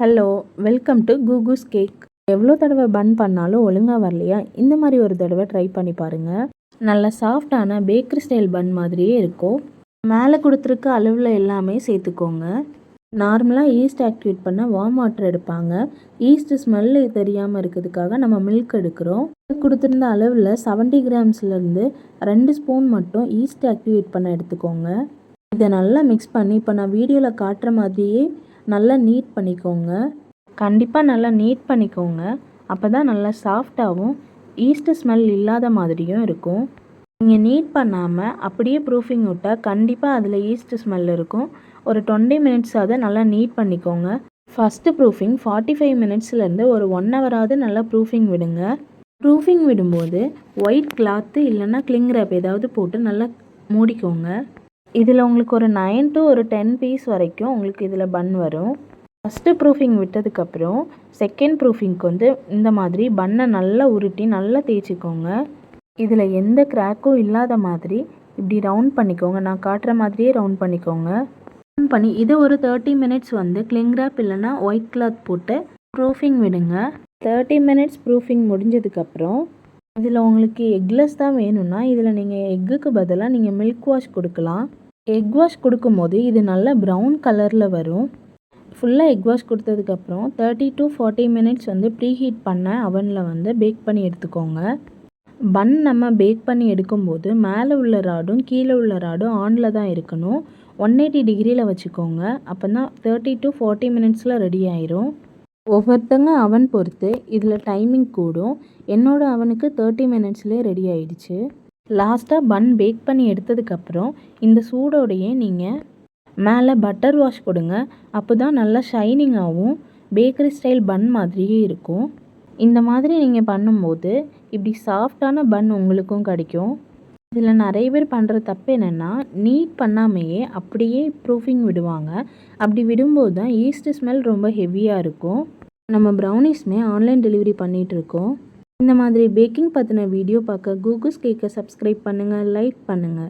Hello, welcome to கூகுஸ் cake. எவ்வளோ தடவை பன் பண்ணாலும் ஒழுங்காக வரலையா? இந்த மாதிரி ஒரு தடவை ட்ரை பண்ணி பாருங்கள். நல்ல சாஃப்டான பேக்கரி ஸ்டைல் பன் மாதிரியே இருக்கும். மேலே கொடுத்துருக்க அளவில் எல்லாமே சேர்த்துக்கோங்க. நார்மலாக ஈஸ்ட் ஆக்டிவேட் பண்ண வார்ம் வாட்டர் எடுப்பாங்க. ஈஸ்ட் ஸ்மெல்லு தெரியாமல் இருக்கிறதுக்காக நம்ம மில்க் எடுக்கிறோம். கொடுத்துருந்த அளவில் 70 கிராம்ஸ்லேருந்து 2 ஸ்பூன் மட்டும் ஈஸ்ட் ஆக்டிவேட் பண்ண எடுத்துக்கோங்க. இதை நல்லா மிக்ஸ் பண்ணி இப்போ நான் வீடியோவில் காட்டுற மாதிரியே நல்லா நீட் பண்ணிக்கோங்க. கண்டிப்பாக நல்லா நீட் பண்ணிக்கோங்க. அப்போ தான் நல்லா சாஃப்டாகவும் ஈஸ்ட் ஸ்மெல் இல்லாத மாதிரியும் இருக்கும். நீங்கள் நீட் பண்ணாமல் அப்படியே ப்ரூஃபிங் விட்டால் கண்டிப்பாக அதில் ஈஸ்ட் ஸ்மெல் இருக்கும். ஒரு 20 மினிட்ஸ் அதை நல்லா நீட் பண்ணிக்கோங்க. ஃபஸ்ட்டு ப்ரூஃபிங் 45 மினிட்ஸ்லேருந்து ஒரு 1 ஹவராவது நல்லா ப்ரூஃபிங் விடுங்க. ப்ரூஃபிங் விடும்போது ஒயிட் கிளாத்து இல்லைன்னா கிளிங் ரேப் ஏதாவது போட்டு நல்லா மூடிக்கோங்க. இதில் உங்களுக்கு ஒரு 9 to 10 பீஸ் வரைக்கும் உங்களுக்கு இதில் பன் வரும். ஃபஸ்ட்டு ப்ரூஃபிங் விட்டதுக்கப்புறம் செகண்ட் ப்ரூஃபிங்க்கு இந்த மாதிரி பன்னை நல்லா உருட்டி நல்லா தேய்ச்சிக்கோங்க. இதில் எந்த கிராக்கும் இல்லாத மாதிரி இப்படி ரவுண்ட் பண்ணிக்கோங்க. நான் காட்டுற மாதிரியே ரவுண்ட் பண்ணிக்கோங்க. ரவுண்ட் பண்ணி இதை ஒரு 30 மினிட்ஸ் கிளிங் ரேப் இல்லைன்னா ஒயிட் கிளாத் போட்டு ப்ரூஃபிங் விடுங்க. 30 மினிட்ஸ் ப்ரூஃபிங் முடிஞ்சதுக்கப்புறம் இதில் உங்களுக்கு எக்லெஸ் தான் வேணும்னா இதில் நீங்கள் எக்குக்கு பதிலாக நீங்கள் மில்க் வாஷ் கொடுக்கலாம். எக் வாஷ் கொடுக்கும்போது இது நல்லா ப்ரௌன் கலரில் வரும். ஃபுல்லாக எக் வாஷ் கொடுத்ததுக்கப்புறம் 30 to 40 மினிட்ஸ் ப்ரீஹீட் பண்ண அவனில் பேக் பண்ணி எடுத்துக்கோங்க. பன் நம்ம பேக் பண்ணி எடுக்கும்போது மேலே உள்ள ராடும் கீழே உள்ள ராடும் ஆனில் தான் இருக்கணும். 180 டிகிரியில் வச்சுக்கோங்க. அப்போ தான் 30 to 40 மினிட்ஸில் ரெடி ஆயிரும். ஒவ்வொருத்தங்க அவன் பொறுத்து இதில் டைமிங் கூடும். என்னோடய அவனுக்கு 30 மினிட்ஸ்லேயே ரெடி ஆயிடுச்சு. லாஸ்ட்டாக பன் பேக் பண்ணி எடுத்ததுக்கப்புறம் இந்த சூடோடையே நீங்கள் மேலே பட்டர் வாஷ் கொடுங்க. அப்போ தான் நல்லா ஷைனிங்காகவும் பேக்கரி ஸ்டைல் பன் மாதிரியே இருக்கும். இந்த மாதிரி நீங்கள் பண்ணும்போது இப்படி சாஃப்டான பன் உங்களுக்கும் கிடைக்கும். இதில் நிறைய பேர் பண்ணுற தப்பு என்னென்னா நீட் பண்ணாமையே அப்படியே ப்ரூஃபிங் விடுவாங்க. அப்படி விடும்போது தான் ஈஸ்ட் ஸ்மெல் ரொம்ப ஹெவியாக இருக்கும். நம்ம ப்ரௌனிஸ்மே ஆன்லைன் டெலிவரி பண்ணிகிட்ருக்கோம். இந்த மாதிரி பேக்கிங் பற்றின வீடியோ பார்க்க கூகுஸ் கேக்கை சப்ஸ்கிரைப் பண்ணுங்கள், லைக் பண்ணுங்கள்.